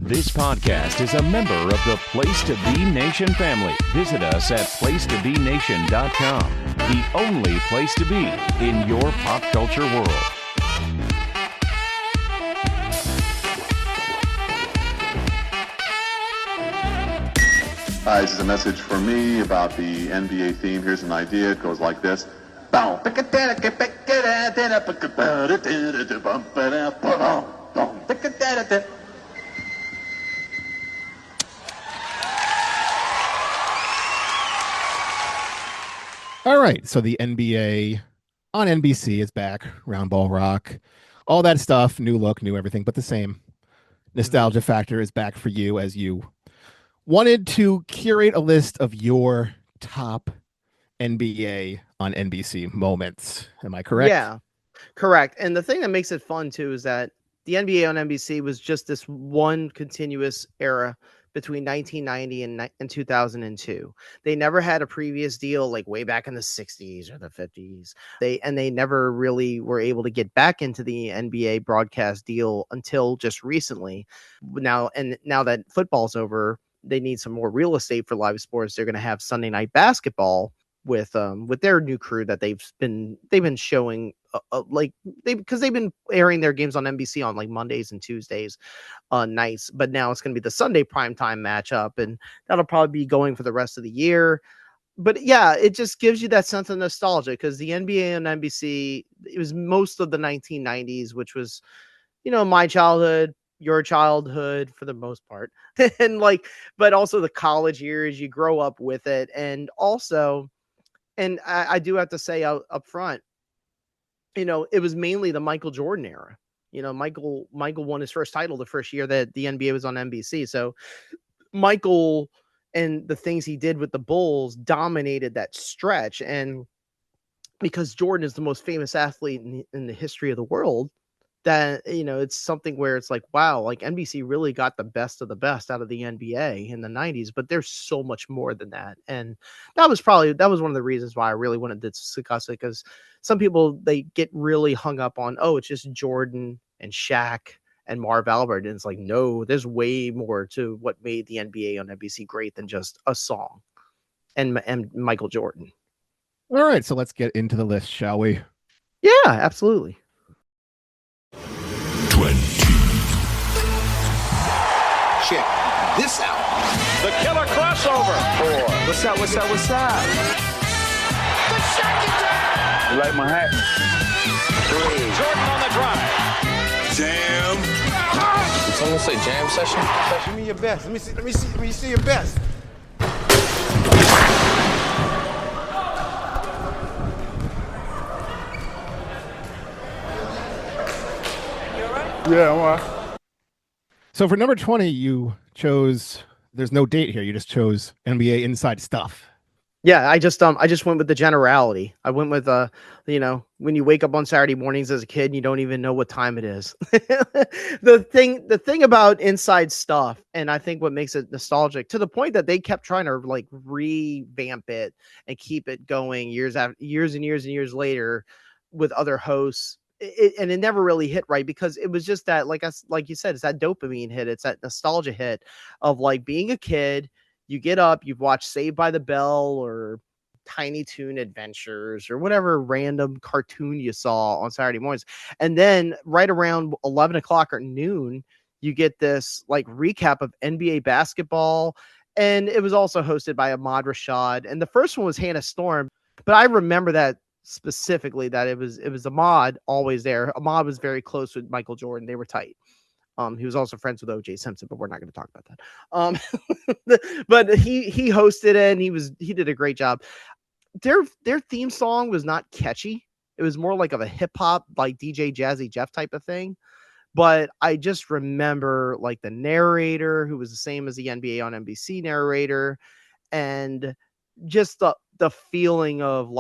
This podcast is a member of the Place to Be Nation family. Visit us at placetobenation.com, the only place to be in your pop culture world. This is a message for me about the NBA theme. Here's an idea. It goes like this. All right, so the NBA on NBC is back. Roundball Rock, all that stuff, new look, new everything, but the same nostalgia factor is back for you as you wanted to curate a list of your top NBA on NBC moments. Am I correct? Yeah, correct. And the thing that makes it fun too is that the NBA on NBC was just this one continuous era between 1990 and 2002. They never had a previous deal like way back in the 60s or the 50s. They never really were able to get back into the NBA broadcast deal until just recently. Now that football's over, they need some more real estate for live sports. They're going to have Sunday Night Basketball with their new crew that they've been showing because they've been airing their games on NBC on like Mondays and Tuesdays nights, but now it's going to be the Sunday primetime matchup, and that'll probably be going for the rest of the year. But yeah, it just gives you that sense of nostalgia because the NBA on NBC, it was most of the 1990s, which was, my childhood, your childhood for the most part, and but also the college years, you grow up with it. And also, and I do have to say up front, it was mainly the Michael Jordan era. Michael won his first title the first year that the NBA was on NBC. So Michael and the things he did with the Bulls dominated that stretch. And because Jordan is the most famous athlete in the history of the world, that, it's something where it's like, wow, like NBC really got the best of the best out of the NBA in the 90s, but there's so much more than that. And that was one of the reasons why I really wanted to discuss it, because some people, they get really hung up on, it's just Jordan and Shaq and Marv Albert. And it's like, no, there's way more to what made the NBA on NBC great than just a song and Michael Jordan. All right, so let's get into the list, shall we? Yeah, absolutely. 20. Check this out. The killer crossover. 4. What's up? The second down. You like my hat? 3. Jordan on the drive. Jam. Did someone say jam session? Give me your best. Let me see your best. Yeah, I'm all right. So for number 20, you chose, there's no date here. You just chose NBA Inside Stuff. Yeah, I just went with the generality. I went with when you wake up on Saturday mornings as a kid and you don't even know what time it is. The thing about Inside Stuff, and I think what makes it nostalgic to the point that they kept trying to like revamp it and keep it going years and years later with other hosts. And it never really hit right because it was just that, like you said, it's that dopamine hit. It's that nostalgia hit of like being a kid. You get up, you've watched Saved by the Bell or Tiny Toon Adventures or whatever random cartoon you saw on Saturday mornings. And then right around 11 o'clock or noon, you get this like recap of NBA basketball. And it was also hosted by Ahmad Rashad. And the first one was Hannah Storm. But I remember that specifically, that it was Ahmad always there. Ahmad was very close with Michael Jordan. They were tight. He was also friends with O.J. Simpson, but we're not going to talk about that. But he hosted it and he did a great job. Their theme song was not catchy. It was more like of a hip hop, like DJ Jazzy Jeff type of thing. But I just remember like the narrator, who was the same as the NBA on NBC narrator, and just the feeling of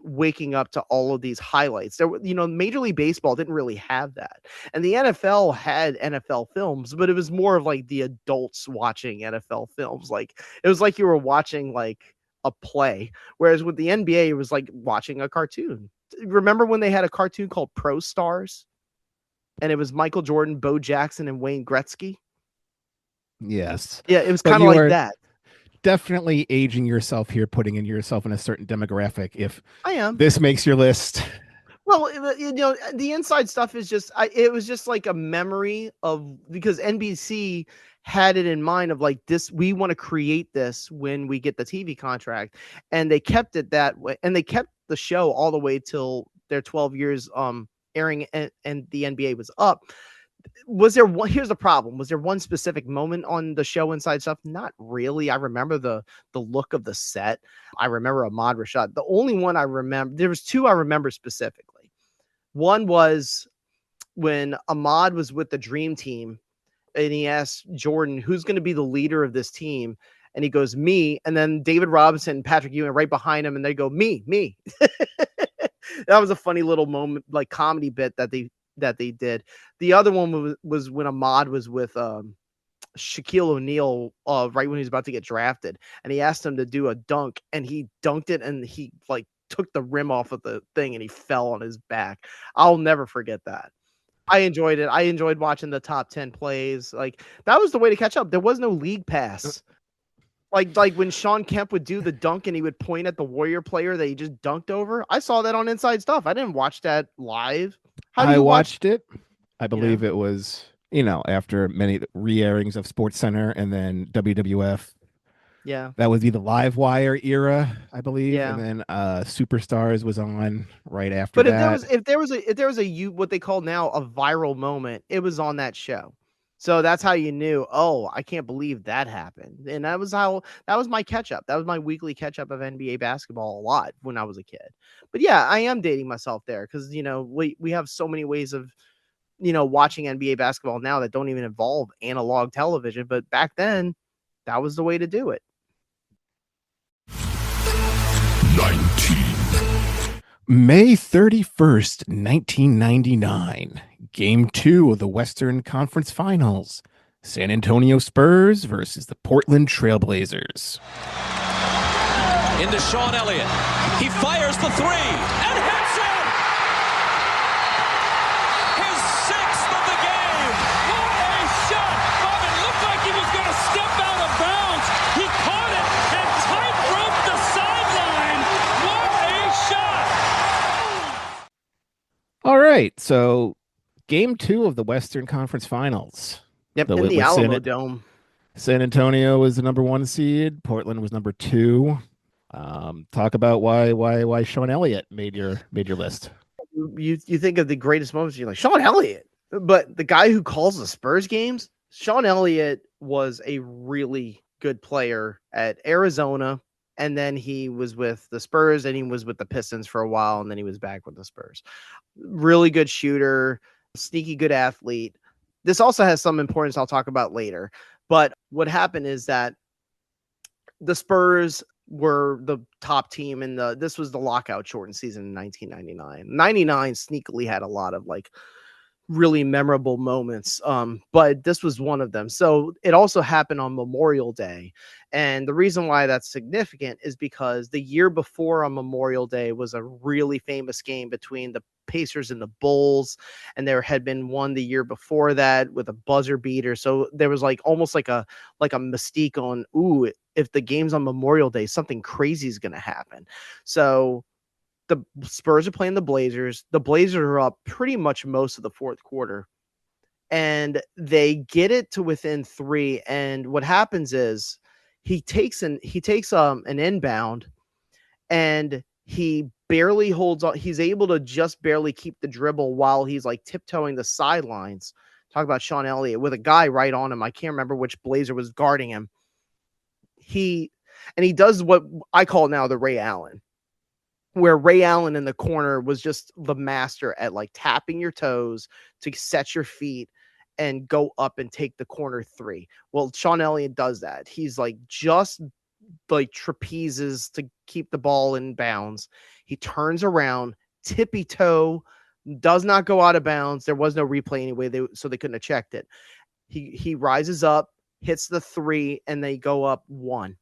waking up to all of these highlights. There were, Major League Baseball didn't really have that. And the NFL had NFL films, but it was more of like the adults watching NFL films. Like it was like you were watching like a play. Whereas with the NBA, it was like watching a cartoon. Remember when they had a cartoon called Pro Stars? and it was Michael Jordan, Bo Jackson, and Wayne Gretzky. Yes. Yeah, it was But kind of you like are that. definitely aging yourself here, putting in yourself in a certain demographic. If I am. this makes your list, Well, the inside stuff is just, it was just like a memory of, because NBC had it in mind of like this, we want to create this when we get the TV contract, and they kept it that way, and they kept the show all the way till their 12 years airing, and the NBA was up. Was there one? Here's the problem. Was there one specific moment on the show inside stuff? Not really. I remember the look of the set. I remember Ahmad Rashad. The only one I remember, there was two I remember specifically. One was when Ahmad was with the Dream Team, and he asked Jordan, "Who's going to be the leader of this team?" And he goes, "Me." And then David Robinson and Patrick Ewing right behind him, and they go, "Me." That was a funny little moment, like comedy bit that they did. The other one was when Ahmad was with Shaquille O'Neal right when he was about to get drafted, and he asked him to do a dunk, and he dunked it, and he like took the rim off of the thing, and he fell on his back. I'll never forget that. I enjoyed it. I enjoyed watching the top 10 plays. Like, that was the way to catch up. There was no league pass. Like when Sean Kemp would do the dunk and he would point at the Warrior player that he just dunked over. I saw that on Inside Stuff. I didn't watch that live. How do I you watched it. I Yeah. believe it was, after many re-airings of SportsCenter and then WWF. Yeah. That would be the Live Wire era, I believe. Yeah. And then Superstars was on right after But that. if there was a what they call now a viral moment, it was on that show. So that's how you knew, oh, I can't believe that happened. And that was my catch up. That was my weekly catch up of NBA basketball a lot when I was a kid. But yeah, I am dating myself there because we have so many ways of watching NBA basketball now that don't even involve analog television. But back then, that was the way to do it. 19. May 31st, 1999. Game 2 of the Western Conference Finals. San Antonio Spurs versus the Portland Trailblazers. Into Sean Elliott. He fires the three and hits it! His sixth of the game! What a shot! It looked like he was going to step out of bounds. He caught it and tight-roped the sideline. What a shot! All right, so Game 2 of the Western Conference Finals. Yep, So in it the was Alamo Dome. San Antonio was the number 1 seed. Portland was number 2. Talk about why Sean Elliott made your list. You think of the greatest moments, you're like, Sean Elliott. But the guy who calls the Spurs games, Sean Elliott was a really good player at Arizona. And then he was with the Spurs, and he was with the Pistons for a while, and then he was back with the Spurs. Really good shooter, sneaky good athlete. This also has some importance I'll talk about later. But what happened is that the Spurs were the top team in this was the lockout-shortened season in 1999. 99 sneakily had a lot of like really memorable moments, but this was one of them. So it also happened on Memorial Day, and the reason why that's significant is because the year before on Memorial Day was a really famous game between the Pacers and the Bulls, and there had been one the year before that with a buzzer beater. So there was like almost like a mystique on, ooh, if the game's on Memorial Day, something crazy is going to happen. So the Spurs are playing the Blazers. The Blazers are up pretty much most of the fourth quarter, and they get it to within 3. And what happens is he takes an inbound, and he barely holds on. He's able to just barely keep the dribble while he's like tiptoeing the sidelines. Talk about Sean Elliott with a guy right on him. I can't remember which Blazer was guarding him. He does what I call now the Ray Allen, where Ray Allen in the corner was just the master at like tapping your toes to set your feet and go up and take the corner 3. Well, Sean Elliott does that. He's like just like trapezes to keep the ball in bounds. He turns around, tippy toe, does not go out of bounds. There was no replay anyway, so they couldn't have checked it. He rises up, hits the 3, and they go up 1.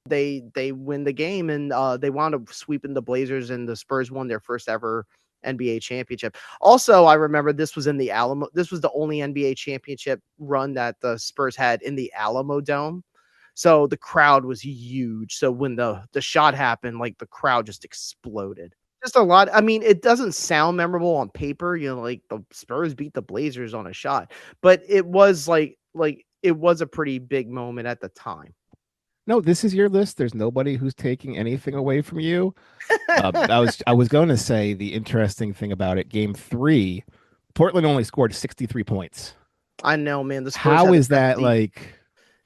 They win the game, and they wound up sweeping the Blazers, and the Spurs won their first ever NBA championship. Also, I remember this was in the Alamo. This was the only NBA championship run that the Spurs had in the Alamo Dome. So the crowd was huge. So when the shot happened, like the crowd just exploded. Just a lot. I mean, it doesn't sound memorable on paper, like the Spurs beat the Blazers on a shot, but it was like it was a pretty big moment at the time. No, this is your list. There's nobody who's taking anything away from you. I was going to say the interesting thing about it, game 3, Portland only scored 63 points. I know, man. The Spurs How is that like?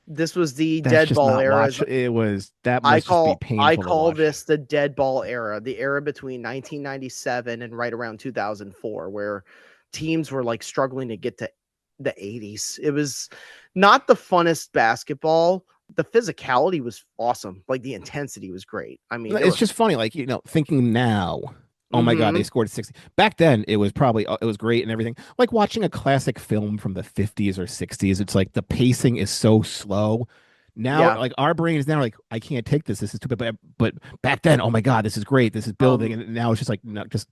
This was the That's dead just ball not era. It was that must just be painful. I to call watch. this the dead ball era, the era between 1997 and right around 2004, where teams were like struggling to get to the 80s. It was not the funnest basketball. The physicality was awesome. Like the intensity was great. I mean, it's just funny, like, thinking now, oh my God, they scored 60. Back then, it was great and everything. Like watching a classic film from the 50s or 60s, it's like the pacing is so slow. Now, like our brains now, like, I can't take this. This is too bad. But back then, oh my God, this is great. This is building. And now it's just like, no, just.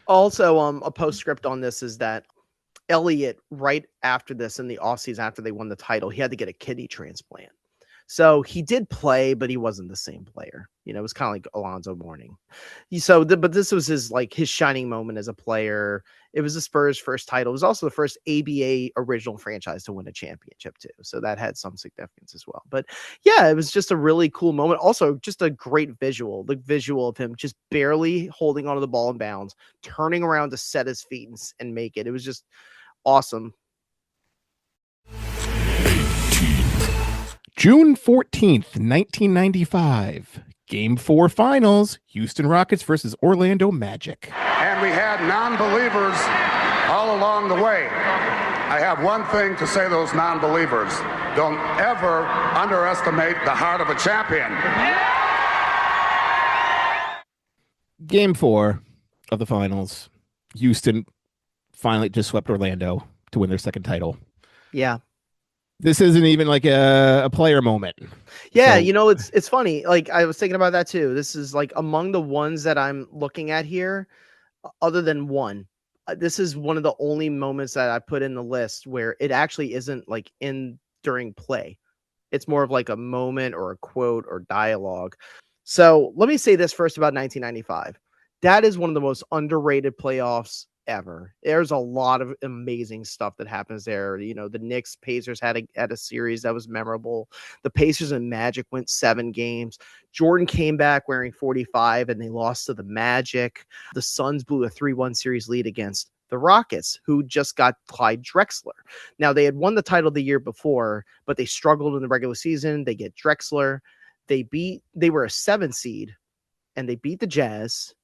Also, a postscript on this is that Elliott, right after this in the offseason, after they won the title, he had to get a kidney transplant. So he did play, but he wasn't the same player. It was kind of like Alonzo Mourning. But this was his shining moment as a player. It was the Spurs' first title. It was also the first ABA original franchise to win a championship too. So that had some significance as well. But yeah, it was just a really cool moment. Also, just a great visual. The visual of him just barely holding onto the ball in bounds, turning around to set his feet and make it. It was just awesome. June 14th, 1995. Game 4 finals. Houston Rockets versus Orlando Magic. And we had non-believers all along the way. I have one thing to say to those non-believers. Don't ever underestimate the heart of a champion. Game 4 of the finals. Houston finally just swept Orlando to win their second title. Yeah. This isn't even like a player moment. Yeah, so, it's funny. Like I was thinking about that too. This is like among the ones that I'm looking at here, other than one. This is one of the only moments that I put in the list where it actually isn't like in during play. It's more of like a moment or a quote or dialogue. So let me say this first about 1995. That is one of the most underrated playoffs ever. There's a lot of amazing stuff that happens there. The Knicks Pacers had a series that was memorable. The Pacers and Magic went 7 games. Jordan came back wearing 45 and they lost to the Magic. The Suns blew a 3-1 series lead against the Rockets, who just got Clyde Drexler. Now they had won the title the year before, but they struggled in the regular season. They get Drexler. They were a 7 seed and they beat the Jazz.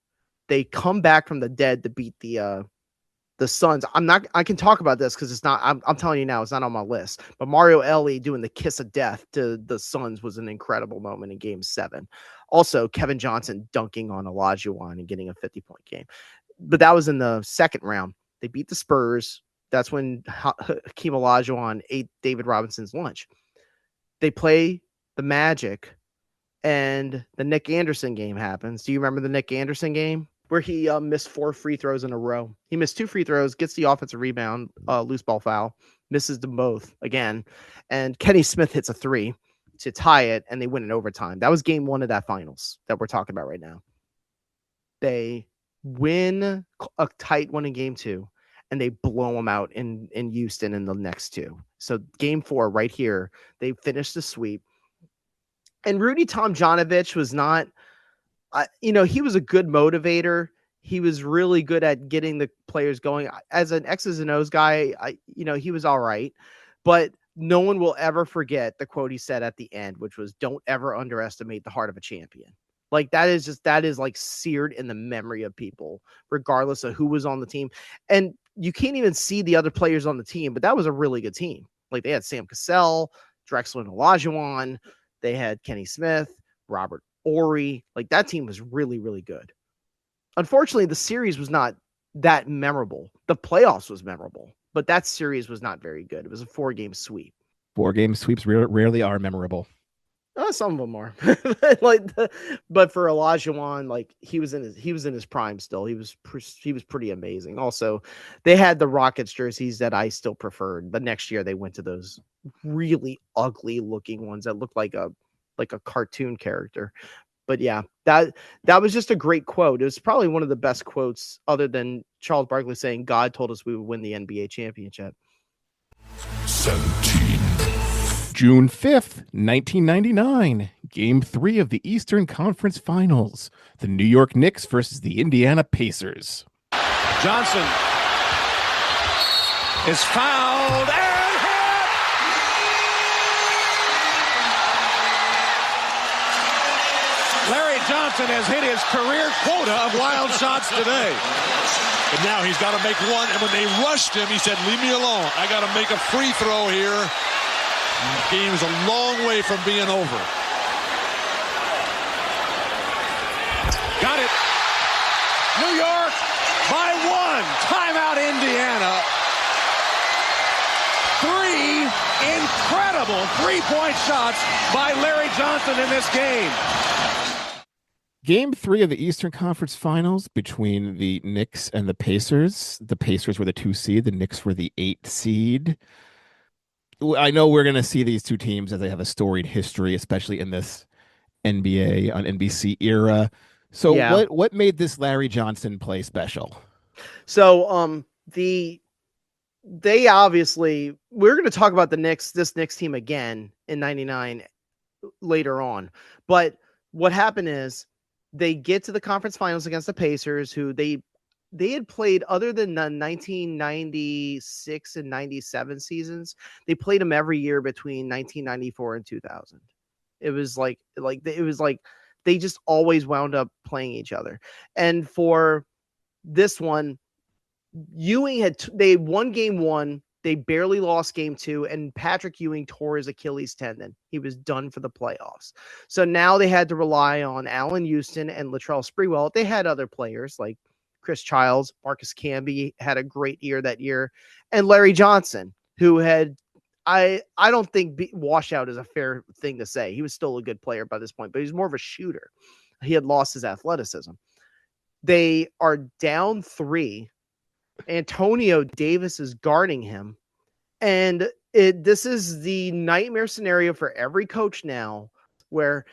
They come back from the dead to beat the Suns. I can talk about this because it's not, I'm telling you now, it's not on my list. But Mario Ellie doing the kiss of death to the Suns was an incredible moment in game 7. Also, Kevin Johnson dunking on Olajuwon and getting a 50-point game. But that was in the second round. They beat the Spurs. That's when Hakeem Olajuwon ate David Robinson's lunch. They play the Magic and the Nick Anderson game happens. Do you remember the Nick Anderson game? Where he missed 4 free throws in a row. He missed 2 free throws, gets the offensive rebound, loose ball foul, misses them both again. And Kenny Smith hits a 3 to tie it, and they win in overtime. That was game 1 of that finals that we're talking about right now. They win a tight one in game 2, and they blow them out in Houston in the next 2. So game 4 right here, they finished the sweep. And Rudy Tomjanovich was not... he was a good motivator. He was really good at getting the players going. As an X's and O's guy, he was all right. But no one will ever forget the quote he said at the end, which was, "Don't ever underestimate the heart of a champion." Like that is like seared in the memory of people, regardless of who was on the team. And you can't even see the other players on the team, but that was a really good team. Like they had Sam Cassell, Drexler and Olajuwon. They had Kenny Smith, Robert Horry. Like that team was really, really good. Unfortunately, the series was not that memorable. The playoffs was memorable, but that series was not very good. It was a 4-game sweep. 4-game sweeps rarely are memorable. Some of them are, but for Olajuwon, like he was in his prime still. He was pretty amazing. Also, they had the Rockets jerseys that I still preferred. The next year they went to those really ugly looking ones that looked like a cartoon character. But yeah, that was just a great quote. It was probably one of the best quotes, other than Charles Barkley saying God told us we would win the NBA championship. 17. June 5th, 1999, Game 3 of the Eastern Conference Finals. The New York Knicks versus the Indiana Pacers. Johnson is fouled and hit. Larry Johnson has hit his career quota of wild shots today. But now he's got to make one, and when they rushed him, he said, leave me alone. I got to make a free throw here. The game is a long way from being over. Got it. New York by one. Timeout, Indiana. 3 incredible three-point shots by Larry Johnson in this game. Game 3 of the Eastern Conference Finals between the Knicks and the Pacers. The Pacers were the 2 seed. The Knicks were the 8 seed. I know we're going to see these two teams as they have a storied history, especially in this NBA on NBC era. So yeah. What made this Larry Johnson play special? So they obviously, we're going to talk about this Knicks team again in 99 later on. But what happened is they get to the conference finals against the Pacers, who they had played, other than the 1996 and 97 seasons, they played them every year between 1994 and 2000. It was like they just always wound up playing each other. And for this one, Ewing they won game 1. They barely lost game 2, and Patrick Ewing tore his Achilles tendon. He was done for the playoffs. So now they had to rely on Allen Houston and Latrell Sprewell. They had other players like Chris Childs, Marcus Camby had a great year that year, and Larry Johnson, who had, I don't think washout is a fair thing to say. He was still a good player by this point, but he was more of a shooter. He had lost his athleticism. They are down 3. Antonio Davis is guarding him, and this is the nightmare scenario for every coach now, where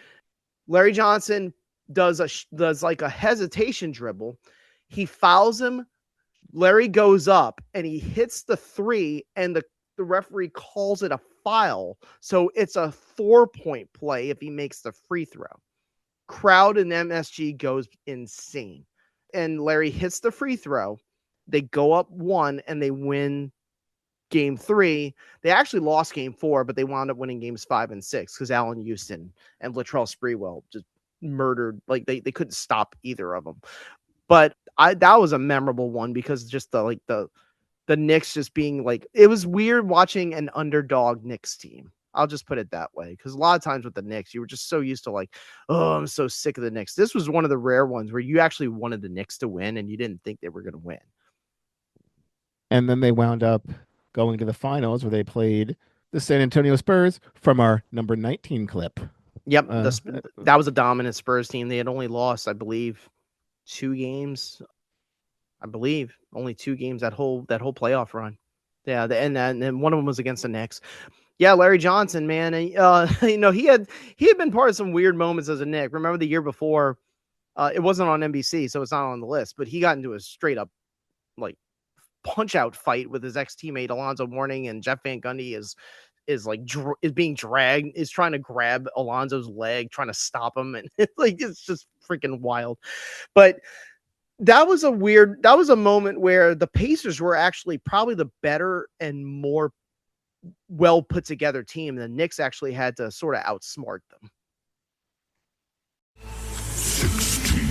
Larry Johnson does like a hesitation dribble. He fouls him. Larry goes up and he hits the 3, and the referee calls it a foul. So it's a 4-point play if he makes the free throw. Crowd in MSG goes insane. And Larry hits the free throw. They go up 1 and they win game 3. They actually lost game 4, but they wound up winning games 5 and 6 because Allen Houston and Latrell Sprewell just murdered. Like they couldn't stop either of them. But that was a memorable one because just the Knicks just being like, it was weird watching an underdog Knicks team. I'll just put it that way. Because a lot of times with the Knicks, you were just so used to like, oh, I'm so sick of the Knicks. This was one of the rare ones where you actually wanted the Knicks to win and you didn't think they were going to win. And then they wound up going to the finals where they played the San Antonio Spurs from our number 19 clip. Yep. That was a dominant Spurs team. They had only lost, I believe, 2 games. I believe only 2 games that whole playoff run. Yeah. And one of them was against the Knicks. Yeah. Larry Johnson, man. And, he had been part of some weird moments as a Knick. Remember the year before, it wasn't on NBC, so it's not on the list, but he got into a straight up like punch out fight with his ex-teammate Alonzo Mourning, and Jeff Van Gundy is being dragged, is trying to grab Alonzo's leg, trying to stop him, and it's just freaking wild. But that was a moment where the Pacers were actually probably the better and more well put together team. The Knicks actually had to sort of outsmart them. 16.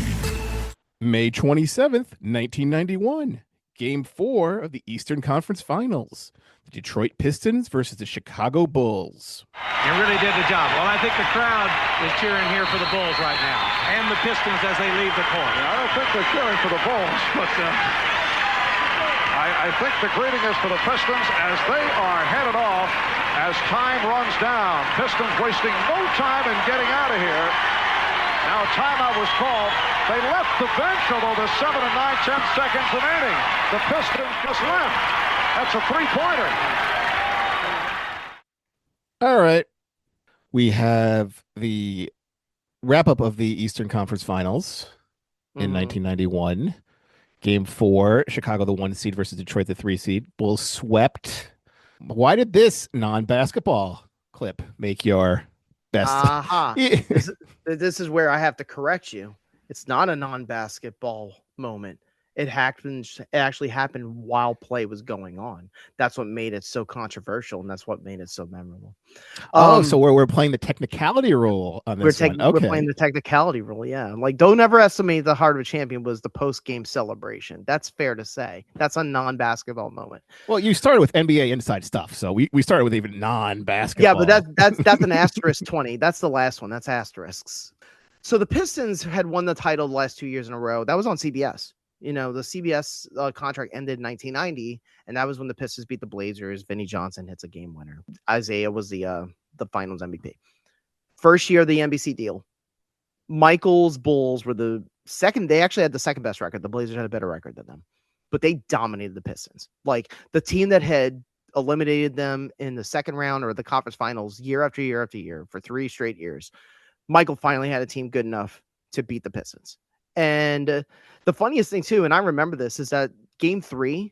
May 27th, 1991. Game 4 of the Eastern Conference Finals. The Detroit Pistons versus the Chicago Bulls. You really did the job. Well, I think the crowd is cheering here for the Bulls right now, and the Pistons as they leave the court. I don't think they're cheering for the Bulls, but I think the greeting is for the Pistons as they are headed off as time runs down. Pistons wasting no time in getting out of here. Now a timeout was called. They left the bench, although there's 7 and 9/10 seconds remaining. The Pistons just left. That's a three-pointer. All right. We have the wrap-up of the Eastern Conference Finals in 1991. Game 4, Chicago the 1 seed versus Detroit the 3 seed. Bulls swept. Why did this non-basketball clip make your best? This is where I have to correct you. It's not a non-basketball moment. It actually happened while play was going on. That's what made it so controversial, and that's what made it so memorable. So we're playing the technicality role on this one. Okay. We're playing the technicality role, yeah. Like, don't ever estimate the heart of a champion was the post-game celebration. That's fair to say. That's a non-basketball moment. Well, you started with NBA inside stuff, so we started with even non-basketball. Yeah, but that's an asterisk 20. That's the last one. That's asterisks. So the Pistons had won the title the last 2 years in a row. That was on CBS. The CBS contract ended in 1990, and that was when the Pistons beat the Blazers. Vinnie Johnson hits a game winner. Isaiah was the Finals MVP. First year of the NBC deal. Michael's Bulls were the second. They actually had the second best record. The Blazers had a better record than them, but they dominated the Pistons. Like, the team that had eliminated them in the second round or the conference finals year after year after year for 3 straight years. Michael finally had a team good enough to beat the Pistons. And the funniest thing too, and I remember this, is that game 3,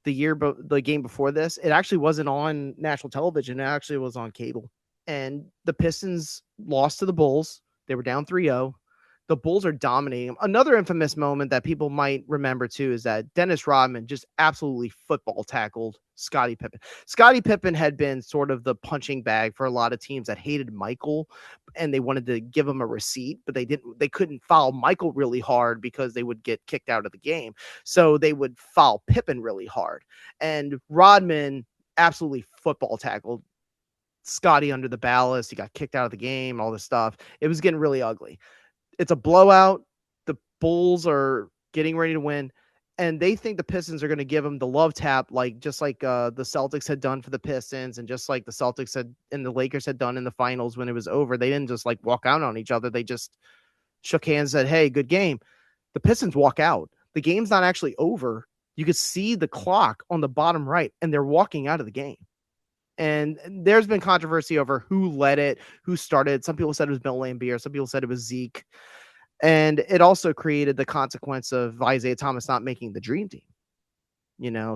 the game before this, it actually wasn't on national television. It actually was on cable. And the Pistons lost to the Bulls. They were down 3-0. The Bulls are dominating them. Another infamous moment that people might remember too is that Dennis Rodman just absolutely football tackled Scottie Pippen. Scottie Pippen had been sort of the punching bag for a lot of teams that hated Michael, and they wanted to give him a receipt, but they couldn't foul Michael really hard because they would get kicked out of the game. So they would foul Pippen really hard. And Rodman absolutely football tackled Scottie under the ballast. He got kicked out of the game, all this stuff. It was getting really ugly. It's a blowout. The Bulls are getting ready to win, and they think the Pistons are going to give them the love tap, just like the Celtics had done for the Pistons, and just like the Celtics had and the Lakers had done in the finals when it was over. They didn't just walk out on each other. They just shook hands and said, "Hey, good game." The Pistons walk out. The game's not actually over. You could see the clock on the bottom right, and they're walking out of the game. And there's been controversy over who led it, who started. Some people said it was Bill Laimbeer. Some people said it was Zeke. And it also created the consequence of Isaiah Thomas not making the dream team.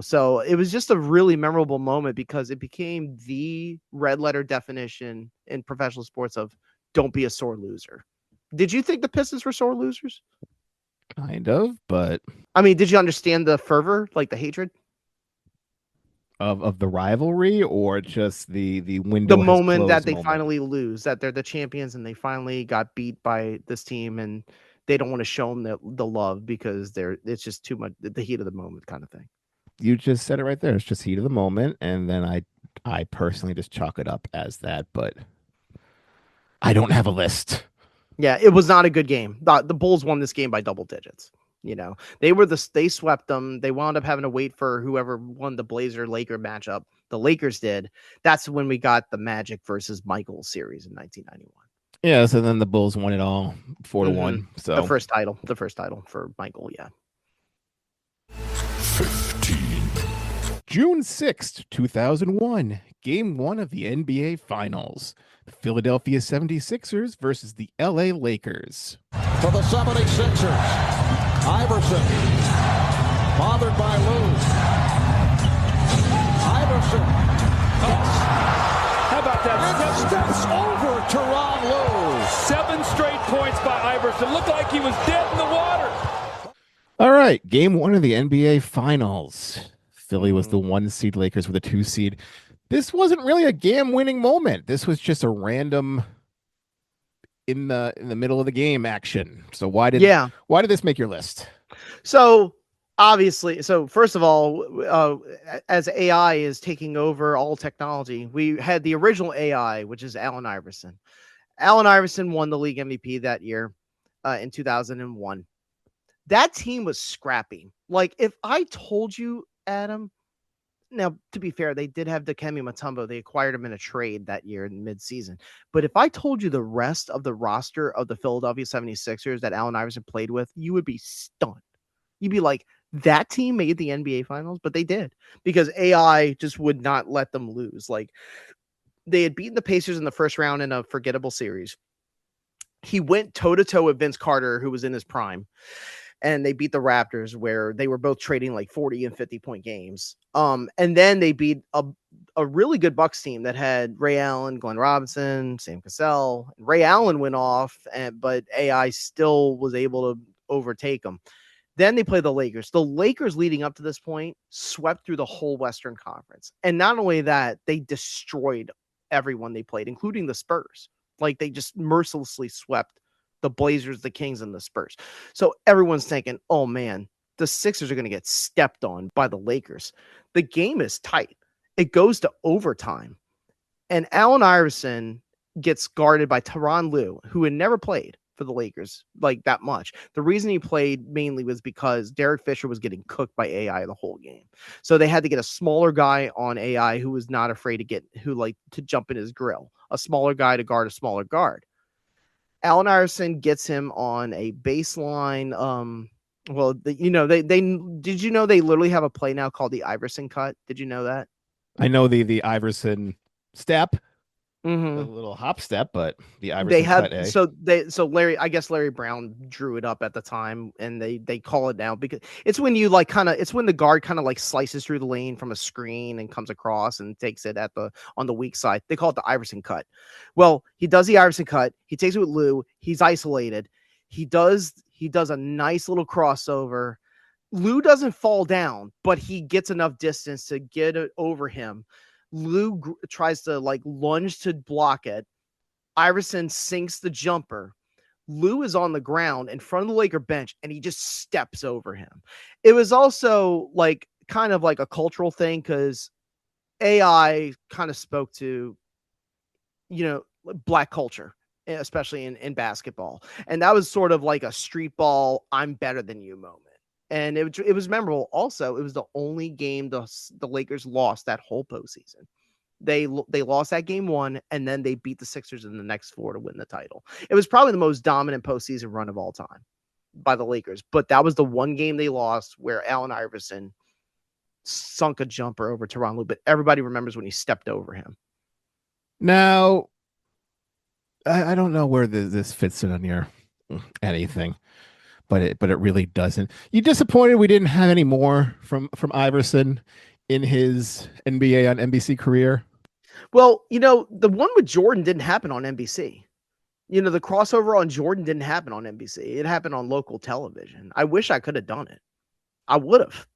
So it was just a really memorable moment because it became the red letter definition in professional sports of don't be a sore loser. Did you think the Pistons were sore losers? Kind of, but I mean, did you understand the fervor, like the hatred? Of the rivalry, or just the window? The moment that they finally lose, that they're the champions and they finally got beat by this team, and they don't want to show them the love because it's just too much, the heat of the moment kind of thing. You just said it right there. It's just heat of the moment, and then I personally just chalk it up as that, but I don't have a list. Yeah, it was not a good game. The Bulls won this game by double digits. They swept them. They wound up having to wait for whoever won the Blazer-Laker matchup. The Lakers did. That's when we got the Magic versus Michael series in 1991. Yeah, so then the Bulls won it all 4-1. So the first title for Michael, yeah. 15. June 6th, 2001, Game 1 of the NBA Finals. The Philadelphia 76ers versus the LA Lakers. For the 76ers. Iverson, bothered by Lou. Iverson. How about that? And steps over Teron Lou. 7 straight points by Iverson. Looked like he was dead in the water. All right, Game 1 of the NBA Finals. Philly was the 1 seed, Lakers were the 2 seed. This wasn't really a game-winning moment. This was just a random in the middle of the game action. So why did this make your list? So obviously, first of all, as AI is taking over all technology, we had the original AI, which is Allen Iverson. Allen Iverson won the league MVP that year in 2001. That team was scrappy. Like, if I told you, Adam, now, to be fair, they did have Dikembe Mutombo. They acquired him in a trade that year in mid-season. But if I told you the rest of the roster of the Philadelphia 76ers that Allen Iverson played with, you would be stunned. You'd be like, that team made the NBA Finals, but they did because AI just would not let them lose. Like, they had beaten the Pacers in the first round in a forgettable series. He went toe-to-toe with Vince Carter, who was in his prime. And they beat the Raptors where they were both trading like 40 and 50-point games. And then they beat a really good Bucks team that had Ray Allen, Glenn Robinson, Sam Cassell. Ray Allen went off, but AI still was able to overtake them. Then they play the Lakers. The Lakers leading up to this point swept through the whole Western Conference. And not only that, they destroyed everyone they played, including the Spurs. Like they just mercilessly swept the Blazers, the Kings, and the Spurs. So everyone's thinking, oh man, the Sixers are going to get stepped on by the Lakers. The game is tight. It goes to overtime. And Allen Iverson gets guarded by Tyronn Lue, who had never played for the Lakers like that much. The reason he played mainly was because Derek Fisher was getting cooked by AI the whole game. So they had to get a smaller guy on AI who was not afraid to jump in his grill, a smaller guy to guard a smaller guard. Allen Iverson gets him on a baseline. Did you know they literally have a play now called the Iverson cut? Did you know that? I know the Iverson step, Mm-hmm. a little hop step, but the Iverson cut. So Larry Brown drew it up at the time, and they call it now because it's when you it's when the guard kind of like slices through the lane from a screen and comes across and takes it on the weak side. They call it the Iverson cut. Well, he does the Iverson cut. He takes it with Lou. He's isolated. He does a nice little crossover. Lou doesn't fall down, but he gets enough distance to get it over him. Lou tries to lunge to block it. Iverson sinks the jumper. Lou is on the ground in front of the Laker bench, and he just steps over him. It was also kind of like a cultural thing because AI kind of spoke to, black culture, especially in basketball. And that was sort of like a street ball, I'm better than you moment. And it was memorable. Also, it was the only game the Lakers lost that whole postseason. They lost that game 1, and then they beat the Sixers in the next 4 to win the title. It was probably the most dominant postseason run of all time by the Lakers. But that was the one game they lost where Allen Iverson sunk a jumper over Tyronn Lue. But everybody remembers when he stepped over him. Now, I don't know where this fits in on your anything. But it really doesn't. You disappointed we didn't have any more from Iverson in his NBA on NBC career? Well, the one with Jordan didn't happen on NBC. The crossover on Jordan didn't happen on NBC. It happened on local television. I wish I could have done it. I would have.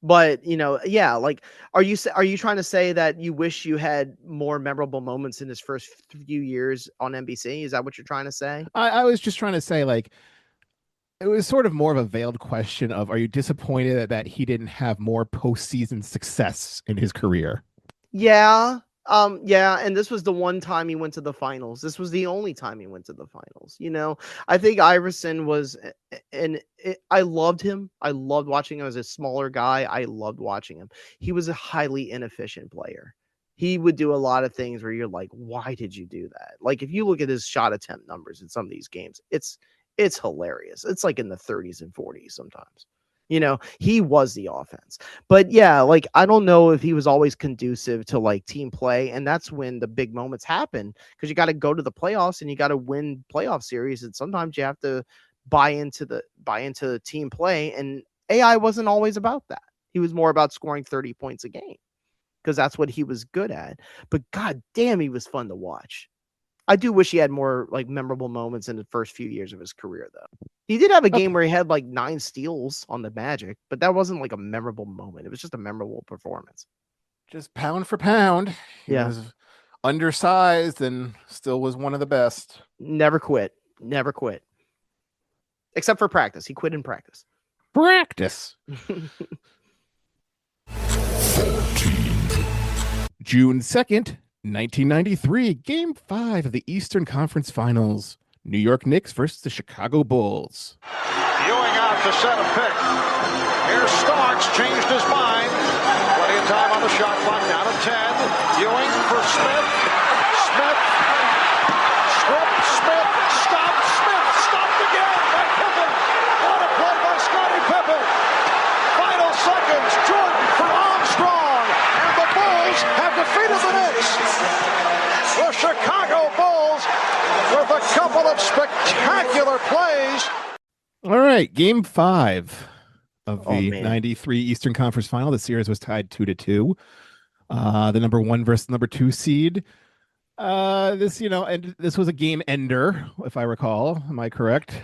But, are you trying to say that you wish you had more memorable moments in his first few years on NBC? Is that what you're trying to say? I was just trying to say, it was sort of more of a veiled question of, are you disappointed that he didn't have more postseason success in his career? Yeah. And this was the one time he went to the finals. This was the only time he went to the finals. I think Iverson was, I loved him. I loved watching him as a smaller guy. I loved watching him. He was a highly inefficient player. He would do a lot of things where you're like, why did you do that? Like, if you look at his shot attempt numbers in some of these games, it's hilarious. It's like in the 30s and 40s sometimes. He was the offense. But yeah, I don't know if he was always conducive to team play. And that's when the big moments happen, because you got to go to the playoffs and you got to win playoff series. And sometimes you have to buy into the team play. And AI wasn't always about that. He was more about scoring 30 points a game because that's what he was good at. But God damn, he was fun to watch. I do wish he had more memorable moments in the first few years of his career, though. He did have a game where he had 9 steals on the Magic, but that wasn't a memorable moment. It was just a memorable performance. Just pound for pound. He was undersized and still was one of the best. Never quit. Except for practice. He quit in practice. Practice. June 2nd. 1993, Game 5 of the Eastern Conference Finals. New York Knicks versus the Chicago Bulls. Ewing out to set a pick. Here's Starks, changed his mind, but it's time on the shot clock, down to 10. Ewing for Smith. Smith. Smith. Stopped again by Pippen. What a play by Scottie Pippen. Final seconds. Jordan for Armstrong. And the Bulls have defeated the Knicks. The Chicago Bulls with a couple of spectacular plays. All right, game 5 of the 93 Eastern Conference Final. The series was tied 2-2. The number 1 versus number 2 seed. And this was a game ender, if I recall. Am I correct?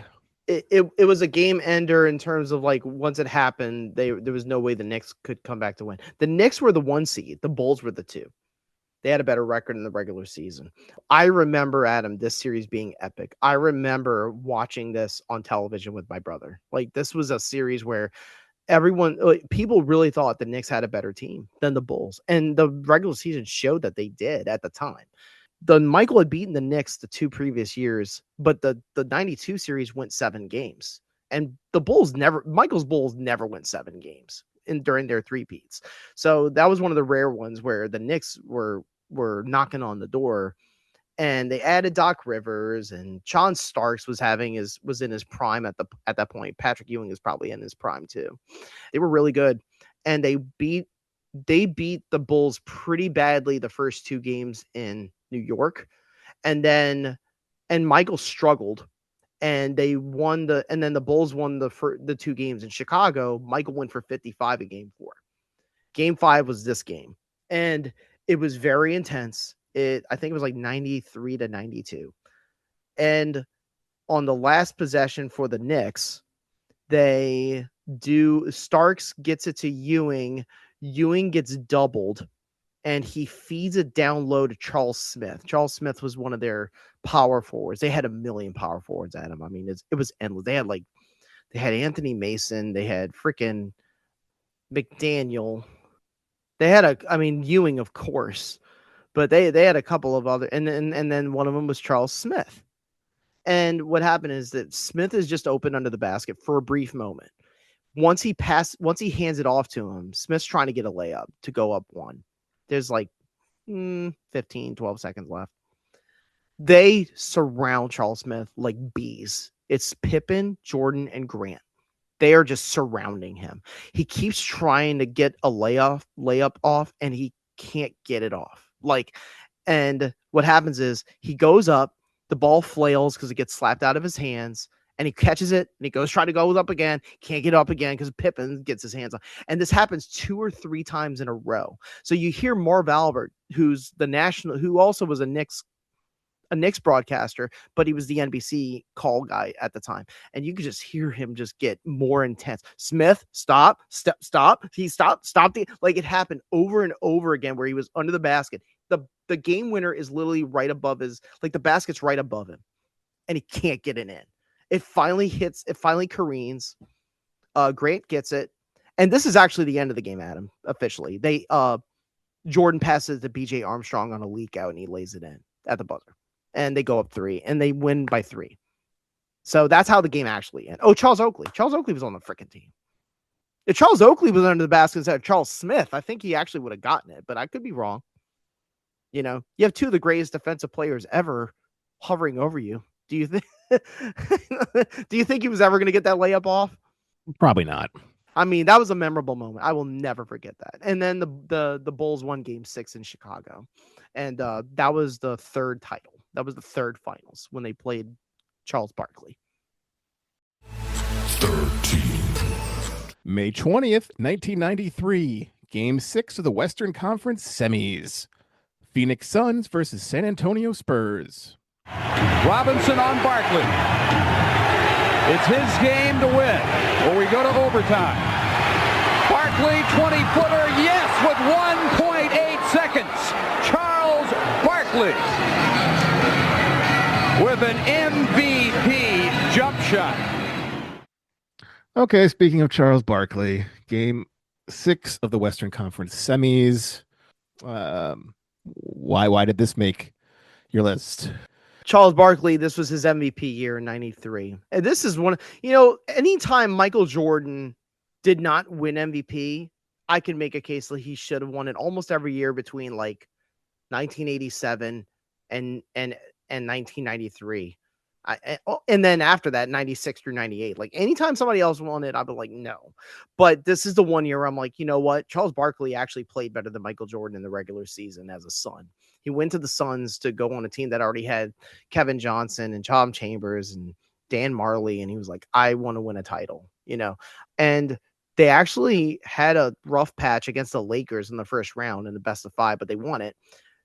It was a game ender in terms of, like, once it happened, there was no way the Knicks could come back to win. The Knicks were the 1 seed. The Bulls were the 2. They had a better record in the regular season. I remember, Adam, this series being epic. I remember watching this on television with my brother. Like, this was a series where people really thought the Knicks had a better team than the Bulls. And the regular season showed that they did at the time. Michael had beaten the Knicks the 2 previous years, but the 92 series went 7 games. And Michael's Bulls never went 7 games during their three-peats. So that was one of the rare ones where the Knicks were knocking on the door, and they added Doc Rivers, and John Starks was in his prime at that point. Patrick Ewing is probably in his prime too. They were really good, and they beat the Bulls pretty badly the first 2 games in New York, and Michael struggled, and then the Bulls won the 2 games in Chicago. Michael went for 55 in game 4. Game 5 was this game, and it was very intense. I think it was like 93-92. And on the last possession for the Knicks, Starks gets it to Ewing. Ewing gets doubled, and he feeds it down low to Charles Smith. Charles Smith was one of their power forwards. They had a million power forwards at him. I mean, it was endless. They had Anthony Mason. They had freaking McDaniel. They had Ewing, of course, but they had a couple of other, and then one of them was Charles Smith. And what happened is that Smith is just open under the basket for a brief moment. Once he hands it off to him, Smith's trying to get a layup to go up 1. There's like 12 seconds left. They surround Charles Smith like bees. It's Pippen, Jordan, and Grant. They are just surrounding him. He keeps trying to get a layup off, and he can't get it off. And what happens is he goes up, the ball flails because it gets slapped out of his hands, and he catches it, and he goes try to go up again, can't get up again because Pippen gets his hands on. And this happens 2 or 3 times in a row. So you hear Marv Albert, who also was a Knicks broadcaster, but he was the NBC call guy at the time. And you could just hear him just get more intense. Smith, stop. He stopped. Like, it happened over and over again where he was under the basket. The game winner is literally right above the basket's right above him, and he can't get it in. It finally hits. It finally careens. Grant gets it. And this is actually the end of the game, Adam, officially. Jordan passes to BJ Armstrong on a leak out, and he lays it in at the buzzer. And they go up 3, and they win by 3. So that's how the game actually ended. Oh, Charles Oakley. Charles Oakley was on the freaking team. If Charles Oakley was under the basket instead of Charles Smith, I think he actually would have gotten it, but I could be wrong. You have 2 of the greatest defensive players ever hovering over you. Do you think he was ever going to get that layup off? Probably not. I mean, that was a memorable moment. I will never forget that. And then the Bulls won game 6 in Chicago. And that was the 3rd title. That was the 3rd finals when they played Charles Barkley. 13. May 20th, 1993. Game 6 of the Western Conference semis. Phoenix Suns versus San Antonio Spurs. Robinson on Barkley. It's his game to win, or we go to overtime. Barkley, 20-footer, yes, with 1.8 seconds. Charles Barkley with an MVP jump shot. Okay, speaking of Charles Barkley, game 6 of the Western Conference semis. Why did this make your list? Charles Barkley, this was his MVP year in 93. And this is anytime Michael Jordan did not win MVP, I can make a case that he should have won it almost every year between like 1987 and 1993. And then after that, 96 through 98. Like anytime somebody else won it, I'd be like, no. But this is the one year I'm like, you know what? Charles Barkley actually played better than Michael Jordan in the regular season as a Sun. He went to the Suns to go on a team that already had Kevin Johnson and Tom Chambers and Dan Marley. And he was like, I want to win a title, you know? And they actually had a rough patch against the Lakers in the first round in the best of 5, but they won it.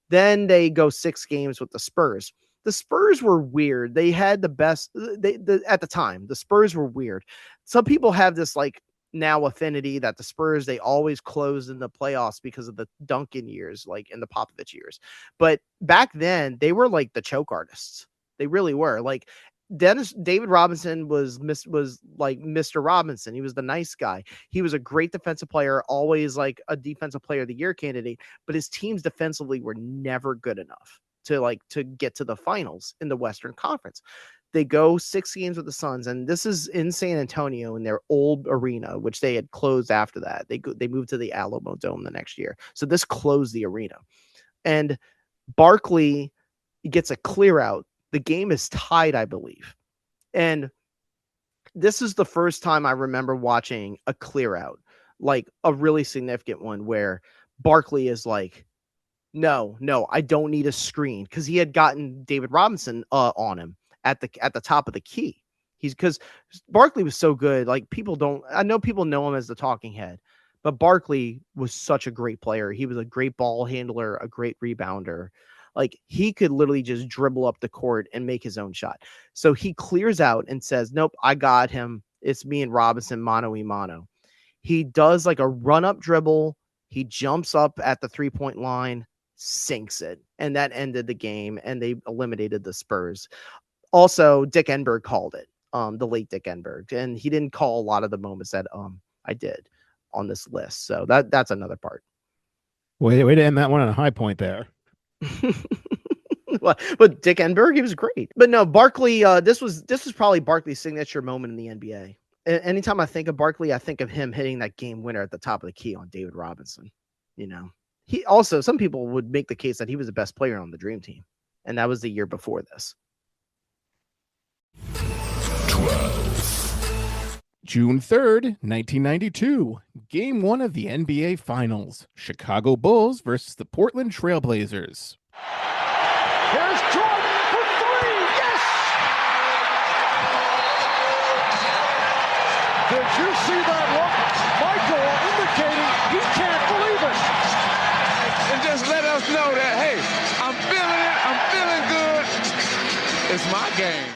Then they go 6 games with the Spurs. The Spurs were weird. They had the best at the time. The Spurs were weird. Some people have this like now affinity that the Spurs, they always closed in the playoffs because of the Duncan years, like in the Popovich years. But back then they were like the choke artists. They really were. Like David Robinson was like Mr. Robinson. He was the nice guy. He was a great defensive player, always like a defensive player of the year candidate, but his teams defensively were never good enough to get to the finals in the Western Conference. They go 6 games with the Suns, and this is in San Antonio in their old arena, which they had closed after that. They moved to the Alamo Dome the next year. So this closed the arena. And Barkley gets a clear out. The game is tied, I believe. And this is the first time I remember watching a clear out, like a really significant one where Barkley is like, no, I don't need a screen, because he had gotten David Robinson on him at the top of the key. Because Barkley was so good. Like I know people know him as the talking head, but Barkley was such a great player. He was a great ball handler, a great rebounder. Like he could literally just dribble up the court and make his own shot. So he clears out and says, nope, I got him. It's me and Robinson, mano a mano. He does like a run up dribble. He jumps up at the 3-point line, sinks it. And that ended the game, and they eliminated the Spurs. Also, Dick Enberg called it, the late Dick Enberg. And he didn't call a lot of the moments that I did on this list. So that's another part. Way to end that one on a high point there. But Dick Enberg, he was great. But no, Barkley, this was probably Barkley's signature moment in the NBA. Anytime I think of Barkley, I think of him hitting that game winner at the top of the key on David Robinson. You know, he also, some people would make the case that he was the best player on the Dream Team, and that was the year before this. 12. June 3rd, 1992, Game 1 of the NBA Finals. Chicago Bulls versus the Portland Trailblazers. Here's Jordan for 3. Yes! Did you see that look? Michael indicating he can't believe it. And just let us know that, hey, I'm feeling it. I'm feeling good. It's my game.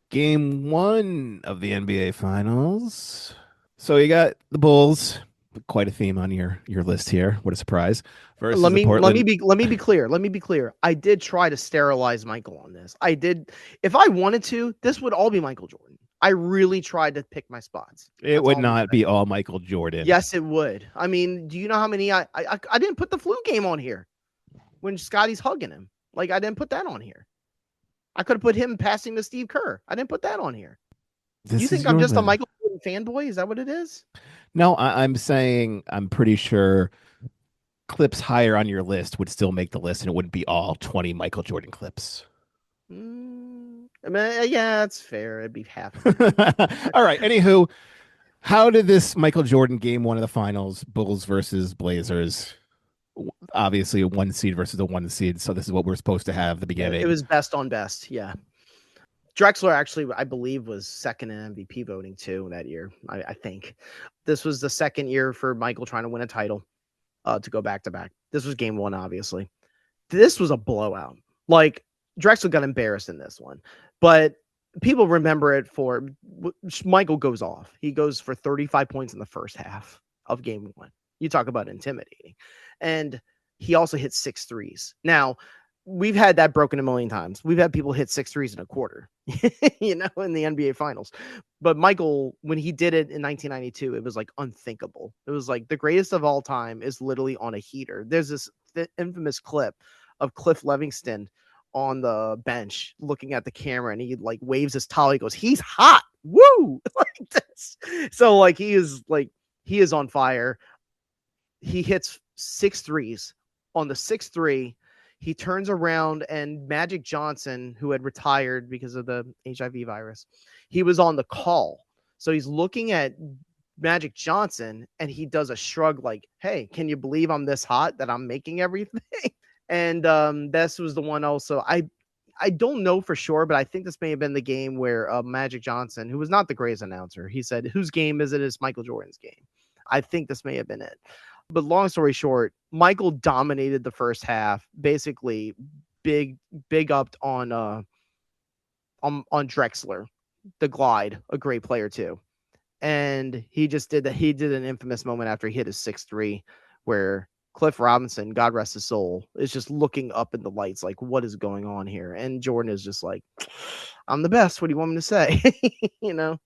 Game 1 of the NBA Finals. So you got the Bulls, quite a theme on your list here. What a surprise! Versus let me be clear. I did try to sterilize Michael on this. I did. If I wanted to, this would all be Michael Jordan. I really tried to pick my spots. It would not be all Michael Jordan. Yes, it would. I mean, do you know how many I didn't put the flu game on here when Scotty's hugging him? Like, I didn't put that on here. I could have put him passing to Steve Kerr. I didn't put that on here. You think I'm just a Michael Jordan fanboy? Is that what it is? No, I'm saying I'm pretty sure clips higher on your list would still make the list, and it wouldn't be all 20 Michael Jordan clips. I mean, yeah, that's fair. It'd be half. All right. Anywho, how did this Michael Jordan Game 1 of the Finals, Bulls versus Blazers? Obviously a 1 seed versus a 1 seed, so this is what we're supposed to have at the beginning. It was best on best. Yeah. Drexler actually, I believe, was second in MVP voting too that year. I think this was the second year for Michael trying to win a title, to go back to back. This was Game 1, obviously. This was a blowout. Like, Drexler got embarrassed in this one, but people remember it for Michael goes off. He goes for 35 points in the first half of Game 1. You talk about intimidating. And he also hit 6 threes. Now, we've had that broken a million times. We've had people hit 6 threes in a quarter, in the NBA Finals. But Michael, when he did it in 1992, it was like unthinkable. It was like the greatest of all time is literally on a heater. There's this infamous clip of Cliff Livingston on the bench looking at the camera, and he like waves his towel. He goes, "He's hot. Woo!" Like this. So like he is on fire. he hits 6 threes. On the 6th three, he turns around and Magic Johnson, who had retired because of the HIV virus, he was on the call. So he's looking at Magic Johnson and he does a shrug like, hey, can you believe I'm this hot that I'm making everything? And this was the one also. I don't know for sure, but I think this may have been the game where Magic Johnson, who was not the greatest announcer, he said, whose game is it? It's Michael Jordan's game. I think this may have been it. But long story short, Michael dominated the first half, basically big upped on Drexler, the Glide, a great player too. And he just did that. He did an infamous moment after he hit his 6th three where Cliff Robinson, God rest his soul, is just looking up in the lights like, what is going on here? And Jordan is just like, I'm the best. What do you want me to say? You know?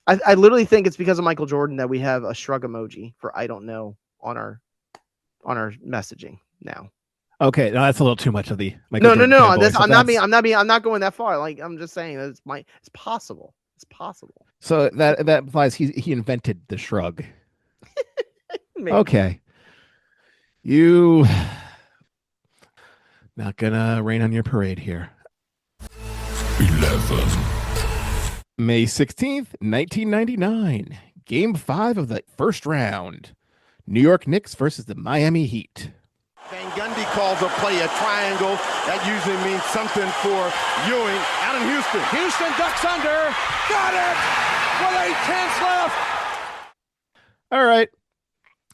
I literally think it's because of Michael Jordan that we have a shrug emoji for I don't know on our messaging now. Okay, no, that's a little too much of the Michael No. fanboy, I'm not going that far. Like I'm just saying it's possible. It's possible. So that implies he invented the shrug. Okay. You not gonna rain on your parade here. 11. May 16th, 1999. Game 5 of the first round. New York Knicks versus the Miami Heat. Van Gundy calls a play a triangle. That usually means something for Ewing. Out in Houston. Houston ducks under. Got it! With 8/10 left. All right.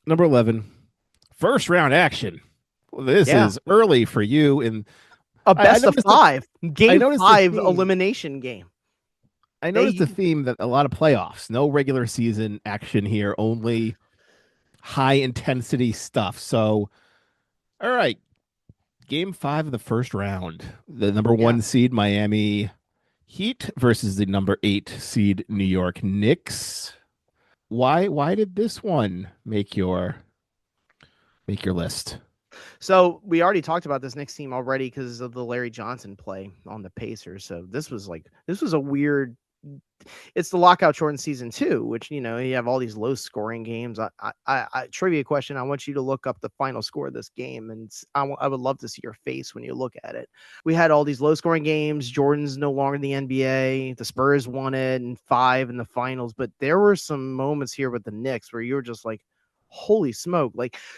Number 11. First round action. Well, this is early for you in a best of 5. Game 5 elimination game. I noticed the theme that a lot of playoffs, no regular season action here, only high intensity stuff. So, all right. Game 5 of the first round. The number 1 seed Miami Heat versus the number 8 seed New York Knicks. Why did this one make your list? So we already talked about this Knicks team already because of the Larry Johnson play on the Pacers. So this was a weird. It's the lockout-shortened season 2, which, you know, you have all these low-scoring games. I trivia question. I want you to look up the final score of this game, and I would love to see your face when you look at it. We had all these low-scoring games. Jordan's no longer in the NBA. The Spurs won it in 5 in the finals, but there were some moments here with the Knicks where you were just like, holy smoke.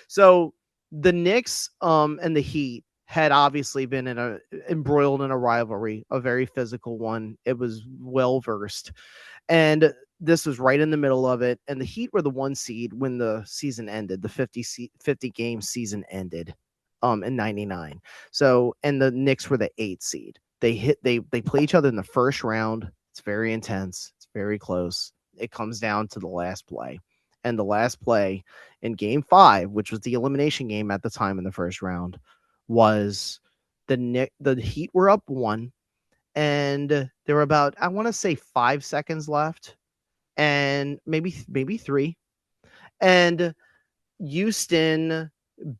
So the Knicks and the Heat had obviously been embroiled in a rivalry, a very physical one. It was well versed, and this was right in the middle of it. And the Heat were the 1 seed when the season ended. The 50 game season ended in 99. So, and the Knicks were the 8 seed. They play each other in the first round. It's very intense. It's very close. It comes down to the last play. And the last play in game 5, which was the elimination game at the time in the first round, was the Heat were up 1, and there were about, I want to say 5 seconds left, and maybe 3. And Houston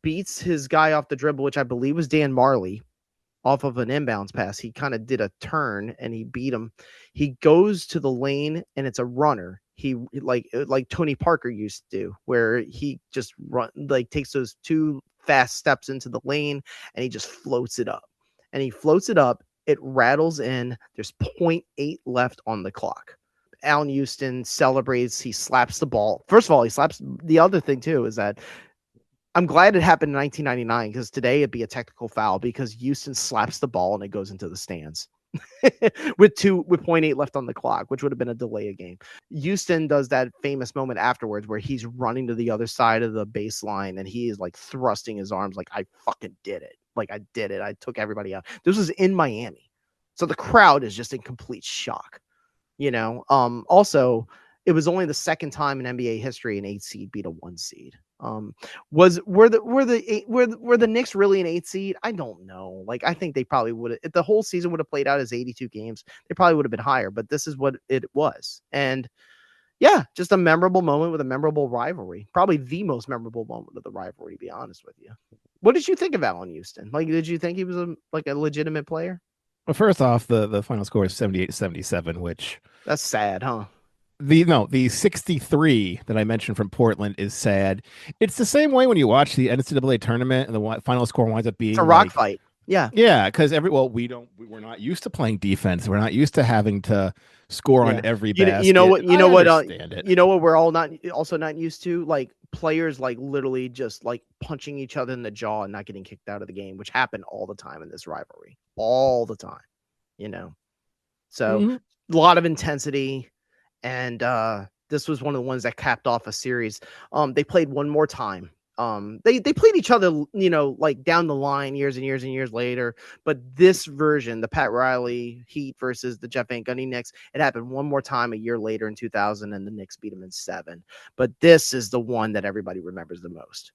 beats his guy off the dribble, which I believe was Dan Marley, off of an inbounds pass. He kind of did a turn and he beat him. He goes to the lane and it's a runner. He like Tony Parker used to do, where he just takes those 2 fast steps into the lane and he just floats it up. And he floats it up. It rattles in. There's 0.8 left on the clock. Allen Houston celebrates. He slaps the ball. First of all, he slaps. The other thing too is that I'm glad it happened in 1999, because today it'd be a technical foul because Houston slaps the ball and it goes into the stands with 0.8 left on the clock, which would have been a delay of game. Houston does that famous moment afterwards where he's running to the other side of the baseline and he is like thrusting his arms like, I fucking did it. Like, I did it. I took everybody out. This was in Miami. So the crowd is just in complete shock, you know? Also, it was only the second time in NBA history an 8 seed beat a 1 seed. Were the Knicks really an 8 seed? I don't know. Like, I think they probably would have, if the whole season would have played out as 82 games, they probably would have been higher, but this is what it was. And yeah, just a memorable moment with a memorable rivalry. Probably the most memorable moment of the rivalry, to be honest with you. What did you think of Allen Houston? Like, did you think he was a legitimate player? Well, first off, the final score is 78-77, which that's sad, huh? the 63 that I mentioned from Portland is sad. It's the same way when you watch the NCAA tournament and the final score winds up being It's a rock fight. Yeah. Yeah, because we're not used to playing defense. We're not used to having to score on every basket. You know what? You know what? It. You know what? We're all not used to, like players like literally just like punching each other in the jaw and not getting kicked out of the game, which happened all the time in this rivalry, all the time. So a lot of intensity, and this was one of the ones that capped off a series. They played one more time. They played each other, like down the line years and years and years later. But this version, the Pat Riley Heat versus the Jeff Van Gundy Knicks, it happened one more time a year later in 2000, and the Knicks beat them in 7. But this is the one that everybody remembers the most.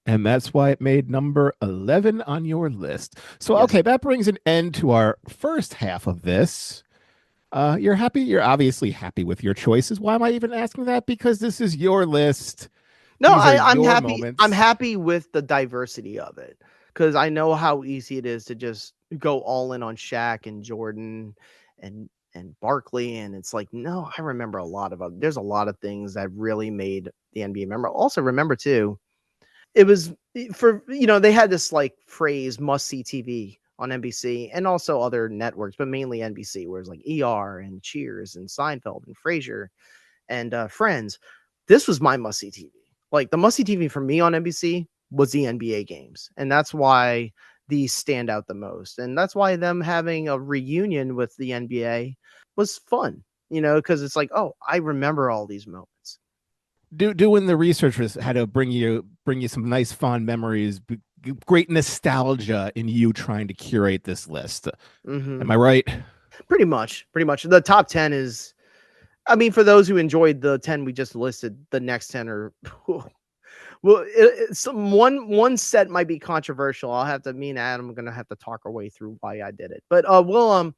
And that's why it made number 11 on your list. So, okay, that brings an end to our first half of this. You're happy? You're obviously happy with your choices. Why am I even asking that? Because this is your list. No, I'm happy. Moments. I'm happy with the diversity of it, because I know how easy it is to just go all in on Shaq and Jordan and Barkley, and it's like, no, I remember a lot of them. There's a lot of things that really made the NBA memorable. Also, remember too, it was for they had this like phrase "must see TV" on NBC and also other networks, but mainly NBC, where it's like ER and Cheers and Seinfeld and Frasier and Friends. This was my must see TV. Like the must-see TV for me on NBC was the NBA games. And that's why these stand out the most. And that's why them having a reunion with the NBA was fun, because it's like, oh, I remember all these moments. Doing the research had to bring you some nice fond memories, great nostalgia in you trying to curate this list. Mm-hmm. Am I right? Pretty much. The top 10 is, I mean, for those who enjoyed the 10 we just listed, the next 10 are well. One set might be controversial. I'll have to. Me and Adam are gonna have to talk our way through why I did it, but we'll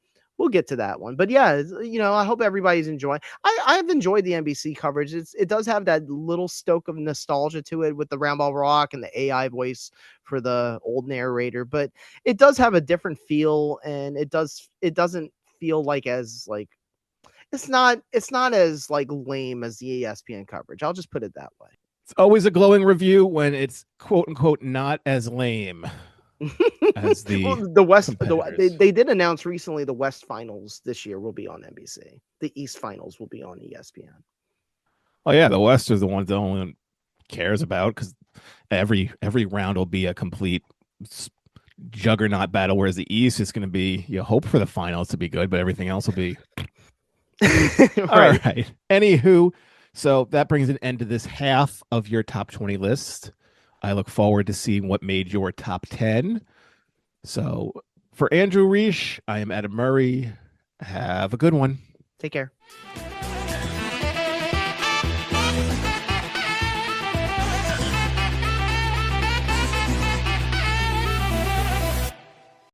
get to that one. But yeah, I hope everybody's enjoying. I've enjoyed the NBC coverage. It does have that little stoke of nostalgia to it with the Roundball Rock and the AI voice for the old narrator, but it does have a different feel, and it doesn't feel like as like. It's not as like lame as the ESPN coverage. I'll just put it that way. It's always a glowing review when it's quote unquote not as lame as the West. They did announce recently the West Finals this year will be on NBC. The East Finals will be on ESPN. Oh yeah, the West is the one that no one cares about, because every round will be a complete juggernaut battle, whereas the East is going to be, you hope for the finals to be good, but everything else will be. Right. All right. Anywho, so that brings an end to this half of your top 20 list. I look forward to seeing what made your top 10. So for Andrew Riche, I am Adam Murray. Have a good one. Take care.